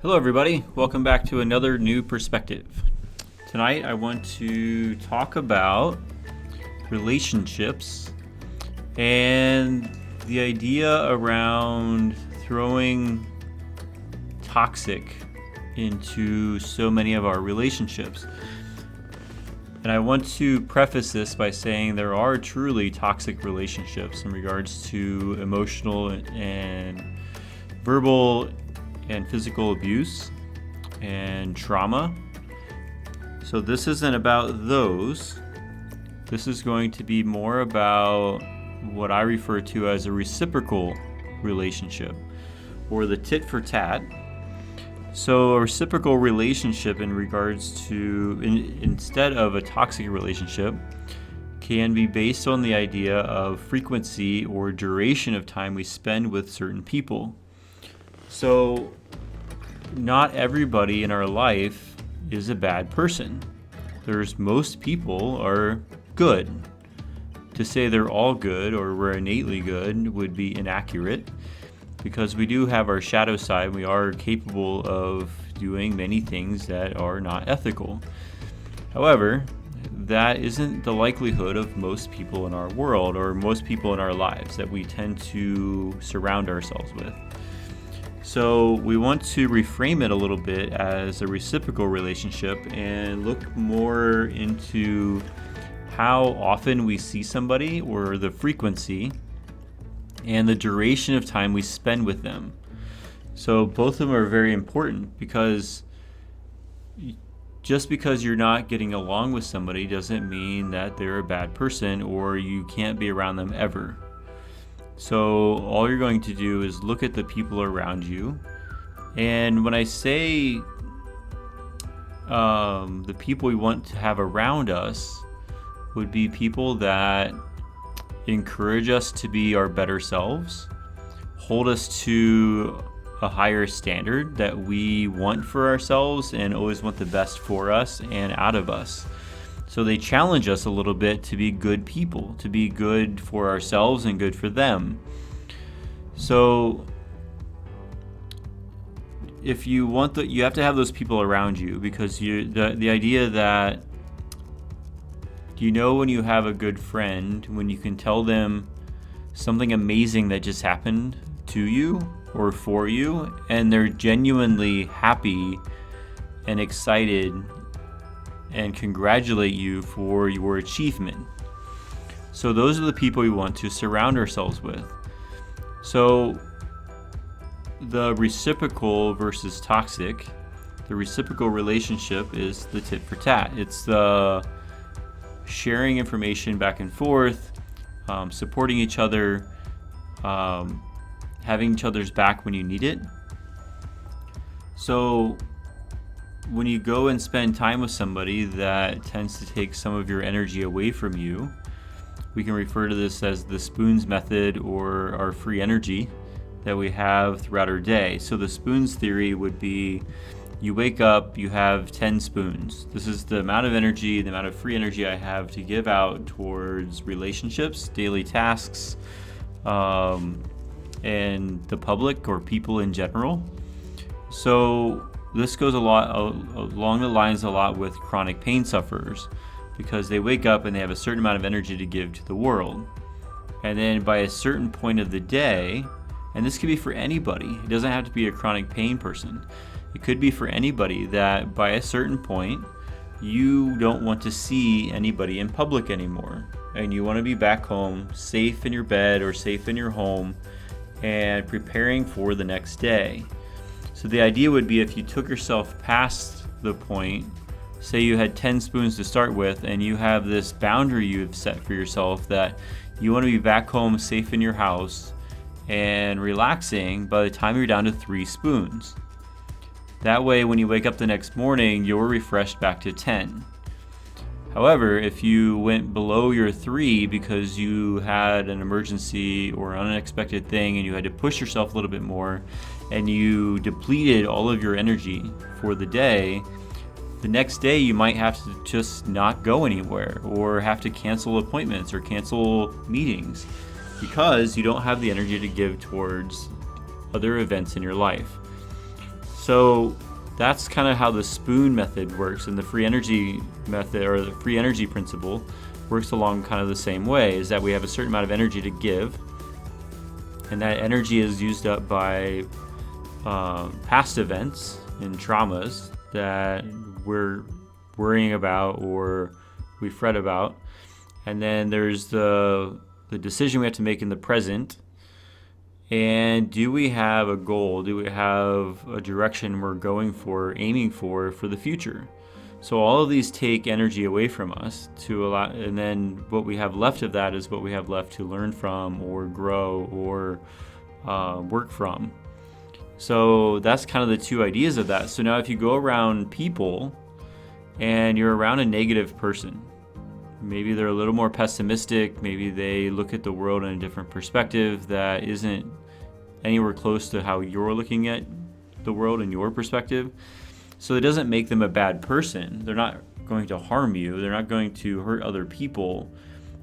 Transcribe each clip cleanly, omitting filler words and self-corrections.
Hello everybody, welcome back to another new perspective. Tonight I want to talk about relationships and the idea around throwing toxic into so many of our relationships. And I want to preface this by saying there are truly toxic relationships in regards to emotional and verbal and physical abuse and trauma. So this isn't about those. This is going to be more about what I refer to as a reciprocal relationship, or the tit for tat. So a reciprocal relationship in regards to, instead of a toxic relationship, can be based on the idea of frequency or duration of time we spend with certain people. So not everybody in our life is a bad person. Most people are good. To say they're all good or we're innately good would be inaccurate, because we do have our shadow side. We are capable of doing many things that are not ethical. However, that isn't the likelihood of most people in our world or most people in our lives that we tend to surround ourselves with. So we want to reframe it a little bit as a reciprocal relationship and look more into how often we see somebody, or the frequency and the duration of time we spend with them. So both of them are very important, because just because you're not getting along with somebody doesn't mean that they're a bad person or you can't be around them ever. So all you're going to do is look at the people around you. And when I say the people we want to have around us would be people that encourage us to be our better selves, hold us to a higher standard that we want for ourselves and always want the best for us and out of us. So they challenge us a little bit to be good people, to be good for ourselves and good for them. So if you want you have to have those people around you, because the idea that, when you have a good friend, when you can tell them something amazing that just happened to you or for you, and they're genuinely happy and excited and congratulate you for your achievement. So those are the people we want to surround ourselves with. So the reciprocal versus toxic, the reciprocal relationship is the tit for tat. It's the sharing information back and forth, supporting each other, having each other's back when you need it. So when you go and spend time with somebody that tends to take some of your energy away from you, we can refer to this as the spoons method, or our free energy that we have throughout our day. So the spoons theory would be, you wake up, you have 10 spoons. This is the amount of energy, the amount of free energy I have to give out towards relationships, daily tasks, and the public or people in general. So this goes along the lines a lot with chronic pain sufferers, because they wake up and they have a certain amount of energy to give to the world. And then by a certain point of the day, and this could be for anybody, it doesn't have to be a chronic pain person. It could be for anybody that by a certain point, you don't want to see anybody in public anymore. And you want to be back home, safe in your bed or safe in your home, and preparing for the next day. So the idea would be, if you took yourself past the point, say you had 10 spoons to start with, and you have this boundary you have set for yourself that you want to be back home safe in your house and relaxing by the time you're down to 3 spoons. That way, when you wake up the next morning, you're refreshed back to 10. However, if you went below your 3 because you had an emergency or an unexpected thing and you had to push yourself a little bit more, and you depleted all of your energy for the day, the next day you might have to just not go anywhere, or have to cancel appointments or cancel meetings, because you don't have the energy to give towards other events in your life. So that's kind of how the spoon method works, and the free energy method, or the free energy principle, works along kind of the same way, is that we have a certain amount of energy to give, and that energy is used up by past events and traumas that we're worrying about or we fret about. And then there's the decision we have to make in the present. And do we have a goal? Do we have a direction we're going for, aiming for the future? So all of these take energy away from us to allow, and then what we have left of that is what we have left to learn from or grow or work from. So that's kind of the two ideas of that. So now if you go around people and you're around a negative person, maybe they're a little more pessimistic, maybe they look at the world in a different perspective that isn't anywhere close to how you're looking at the world in your perspective. So it doesn't make them a bad person. They're not going to harm you. They're not going to hurt other people.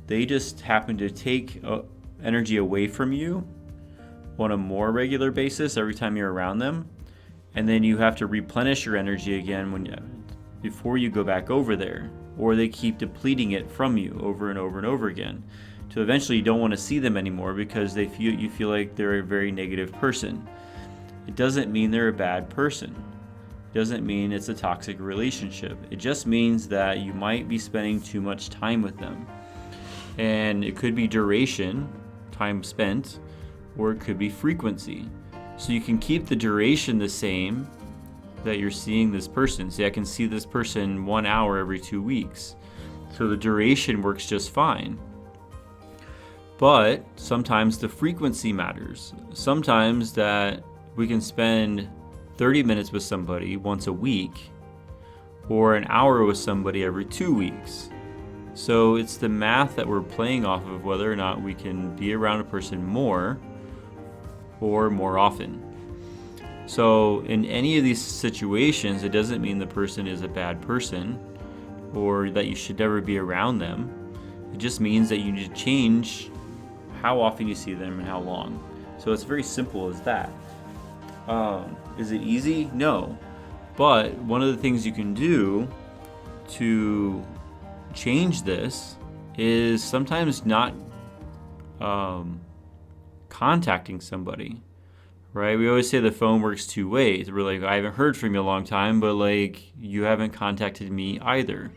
They just happen to take energy away from you on a more regular basis every time you're around them. And then you have to replenish your energy again before you go back over there. Or they keep depleting it from you over and over and over again. So eventually you don't want to see them anymore because you feel like they're a very negative person. It doesn't mean they're a bad person. It doesn't mean it's a toxic relationship. It just means that you might be spending too much time with them. And it could be duration, time spent, or it could be frequency. So you can keep the duration the same that you're seeing this person. See, I can see this person 1 hour every 2 weeks. So the duration works just fine. But sometimes the frequency matters. Sometimes that we can spend 30 minutes with somebody once a week or an hour with somebody every 2 weeks. So it's the math that we're playing off of whether or not we can be around a person more or more often. So in any of these situations, it doesn't mean the person is a bad person or that you should never be around them. It just means that you need to change how often you see them and how long. So it's very simple as that. Is it easy? No. But one of the things you can do to change this is sometimes not contacting somebody. Right? We always say the phone works two ways. We're like, I haven't heard from you a long time, but like you haven't contacted me either.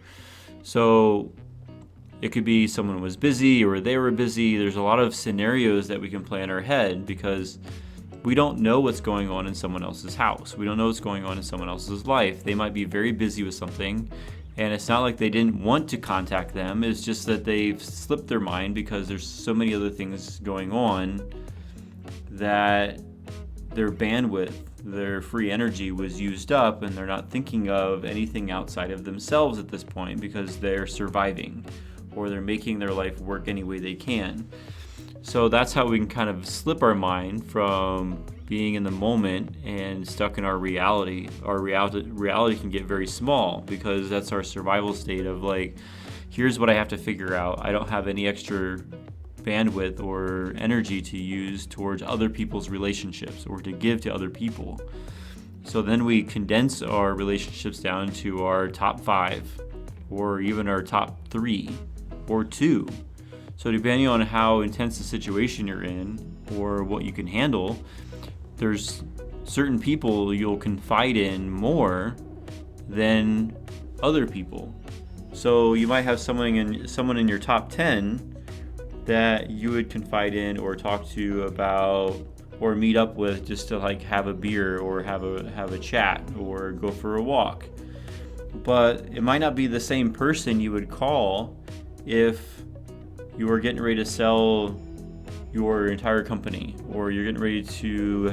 So it could be someone was busy or they were busy. There's a lot of scenarios that we can play in our head because we don't know what's going on in someone else's house. We don't know what's going on in someone else's life. They might be very busy with something, and it's not like they didn't want to contact them. It's just that they've slipped their mind because there's so many other things going on that their bandwidth, their free energy was used up, and they're not thinking of anything outside of themselves at this point because they're surviving or they're making their life work any way they can. So that's how we can kind of slip our mind from being in the moment and stuck in our reality. Our reality can get very small because that's our survival state of like, here's what I have to figure out. I don't have any extra bandwidth or energy to use towards other people's relationships or to give to other people. So then we condense our relationships down to our top 5 or even our top 3 or 2. So depending on how intense the situation you're in or what you can handle, there's certain people you'll confide in more than other people. So you might have someone in your top 10 that you would confide in or talk to about or meet up with just to like have a beer or have a chat or go for a walk. But it might not be the same person you would call if you were getting ready to sell your entire company, or you're getting ready to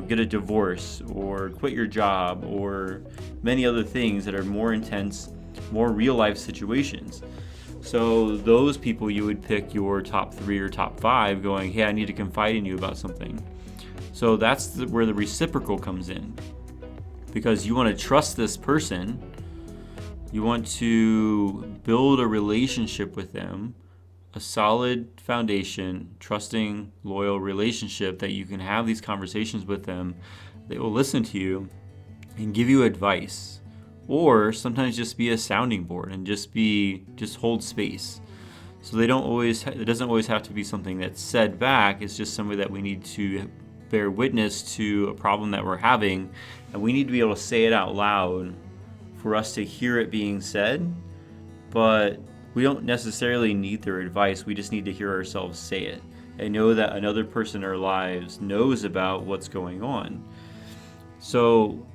get a divorce or quit your job, or many other things that are more intense, more real life situations. So those people you would pick your top 3 or top 5 going, hey, I need to confide in you about something. So that's where the reciprocal comes in, because you want to trust this person. You want to build a relationship with them a solid foundation, trusting, loyal relationship that you can have these conversations with them. They will listen to you and give you advice, or sometimes just be a sounding board and just hold space. So it doesn't always have to be something that's said back. It's just somebody that we need to bear witness to a problem that we're having, and we need to be able to say it out loud for us to hear it being said. But we don't necessarily need their advice. We just need to hear ourselves say it and know that another person in our lives knows about what's going on. So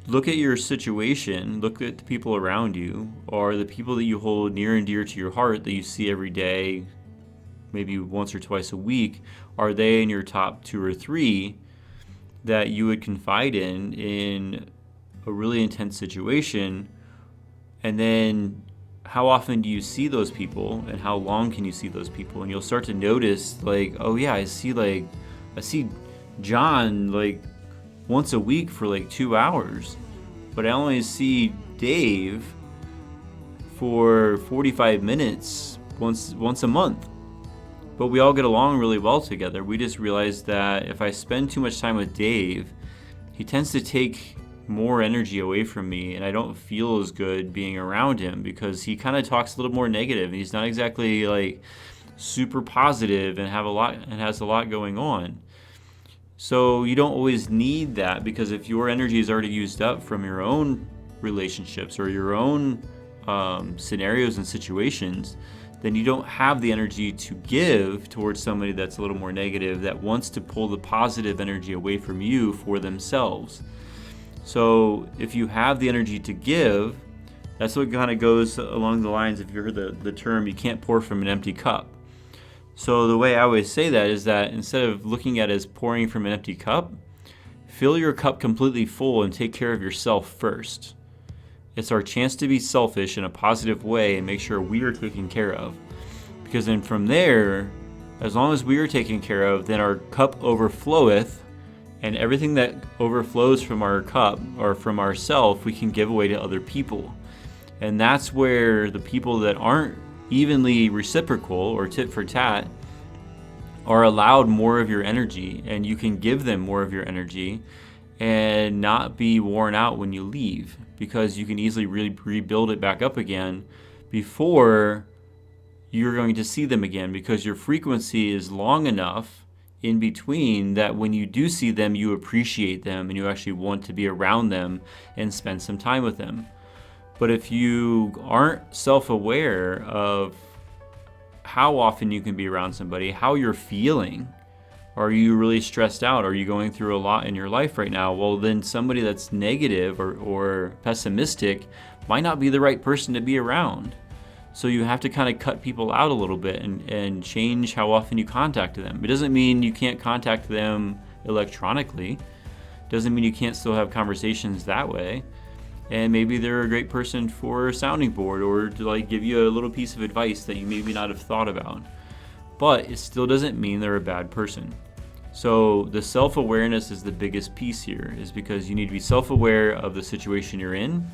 look at your situation, look at the people around you, or the people that you hold near and dear to your heart that you see every day, maybe once or twice a week. Are they in your top 2 or 3 that you would confide in a really intense situation? And then how often do you see those people, and how long can you see those people? And you'll start to notice, like, oh yeah, I see John like once a week for like 2 hours, but I only see Dave for 45 minutes once a month. But we all get along really well together. We just realized that if I spend too much time with Dave, he tends to take more energy away from me, and I don't feel as good being around him because he kind of talks a little more negative, and he's not exactly like super positive and has a lot going on. So you don't always need that, because if your energy is already used up from your own relationships or your own scenarios and situations, then you don't have the energy to give towards somebody that's a little more negative, that wants to pull the positive energy away from you for themselves. So if you have the energy to give, that's what kind of goes along the lines, if you heard the term, you can't pour from an empty cup. So the way I always say that is that instead of looking at it as pouring from an empty cup, fill your cup completely full and take care of yourself first. It's our chance to be selfish in a positive way and make sure we are taken care of. Because then from there, as long as we are taken care of, then our cup overfloweth, and everything that overflows from our cup or from ourself, we can give away to other people. And that's where the people that aren't evenly reciprocal or tit for tat are allowed more of your energy, and you can give them more of your energy and not be worn out when you leave, because you can easily rebuild it back up again before you're going to see them again, because your frequency is long enough in between that when you do see them, you appreciate them and you actually want to be around them and spend some time with them. But if you aren't self-aware of how often you can be around somebody, how you're feeling, are you really stressed out? Are you going through a lot in your life right now? Well, then somebody that's negative or pessimistic might not be the right person to be around. So you have to kind of cut people out a little bit and change how often you contact them. It doesn't mean you can't contact them electronically. It doesn't mean you can't still have conversations that way. And maybe they're a great person for a sounding board, or to like give you a little piece of advice that you maybe not have thought about. But it still doesn't mean they're a bad person. So the self-awareness is the biggest piece here, is because you need to be self-aware of the situation you're in,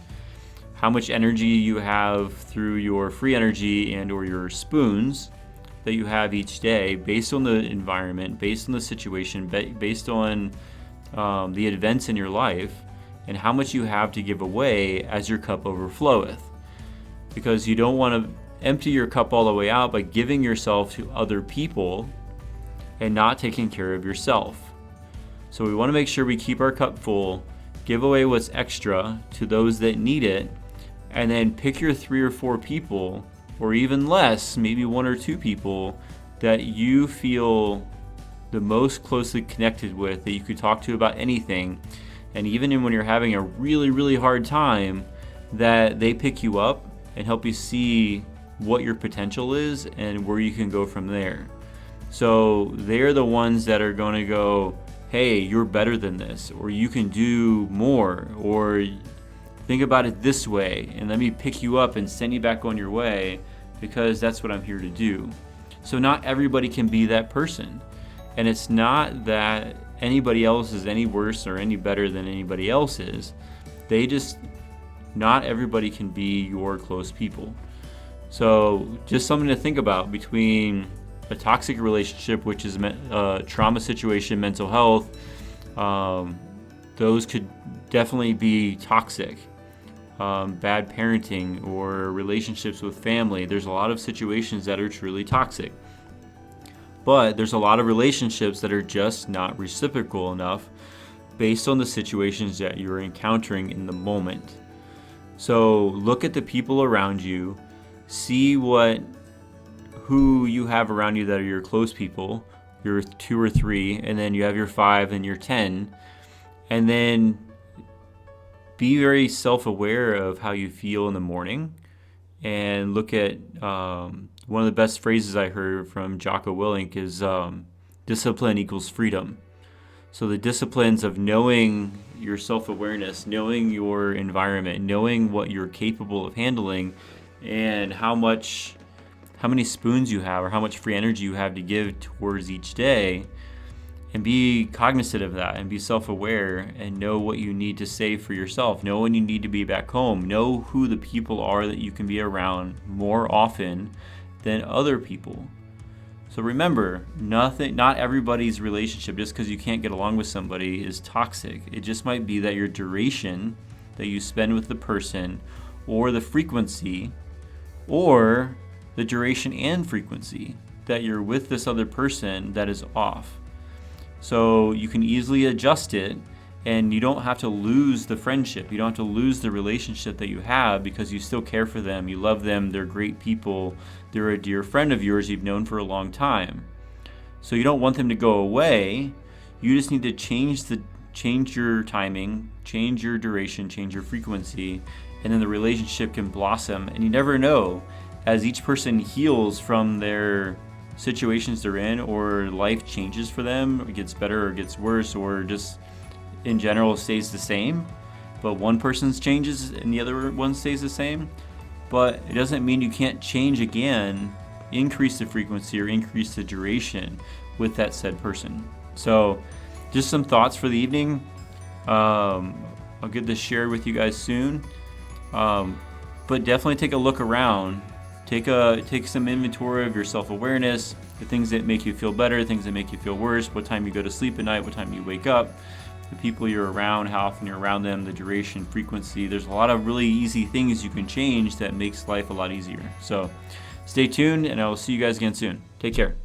how much energy you have through your free energy and or your spoons that you have each day, based on the environment, based on the situation, based on the events in your life, and how much you have to give away as your cup overfloweth. Because you don't want to empty your cup all the way out by giving yourself to other people and not taking care of yourself. So we want to make sure we keep our cup full, give away what's extra to those that need it, and then pick your 3 or 4 people, or even less, maybe 1 or 2 people that you feel the most closely connected with, that you could talk to about anything. And even when you're having a really, really hard time, that they pick you up and help you see what your potential is and where you can go from there. So they're the ones that are going to go, hey, you're better than this, or you can do more, or think about it this way, and let me pick you up and send you back on your way, because that's what I'm here to do. So not everybody can be that person. And it's not that anybody else is any worse or any better than anybody else is. Not everybody can be your close people. So just something to think about between a toxic relationship, which is a trauma situation, mental health. Those could definitely be toxic. Bad parenting or relationships with family. There's a lot of situations that are truly toxic. But there's a lot of relationships that are just not reciprocal enough based on the situations that you're encountering in the moment. So look at the people around you, see who you have around you that are your close people, your 2 or 3, and then you have your 5 and your 10, and then be very self-aware of how you feel in the morning, and look at one of the best phrases I heard from Jocko Willink is discipline equals freedom. So the disciplines of knowing your self-awareness, knowing your environment, knowing what you're capable of handling, and how many spoons you have or how much free energy you have to give towards each day, and be cognizant of that and be self-aware and know what you need to save for yourself. Know when you need to be back home. Know who the people are that you can be around more often than other people. So remember, not everybody's relationship, just because you can't get along with somebody, is toxic. It just might be that your duration that you spend with the person, or the frequency, or the duration and frequency that you're with this other person, that is off. So you can easily adjust it, and you don't have to lose the friendship. You don't have to lose the relationship that you have, because you still care for them. You love them. They're great people. They're a dear friend of yours you've known for a long time. So you don't want them to go away. You just need to change your timing, change your duration, change your frequency, and then the relationship can blossom. And you never know, as each person heals from their situations they're in, or life changes for them, or gets better or gets worse, or just in general stays the same, but one person's changes and the other one stays the same. But it doesn't mean you can't change again, increase the frequency or increase the duration with that said person. So just some thoughts for the evening. I'll get this shared with you guys soon, but definitely take a look around. Take some inventory of your self-awareness, the things that make you feel better, things that make you feel worse, what time you go to sleep at night, what time you wake up, the people you're around, how often you're around them, the duration, frequency. There's a lot of really easy things you can change that makes life a lot easier. So stay tuned, and I will see you guys again soon. Take care.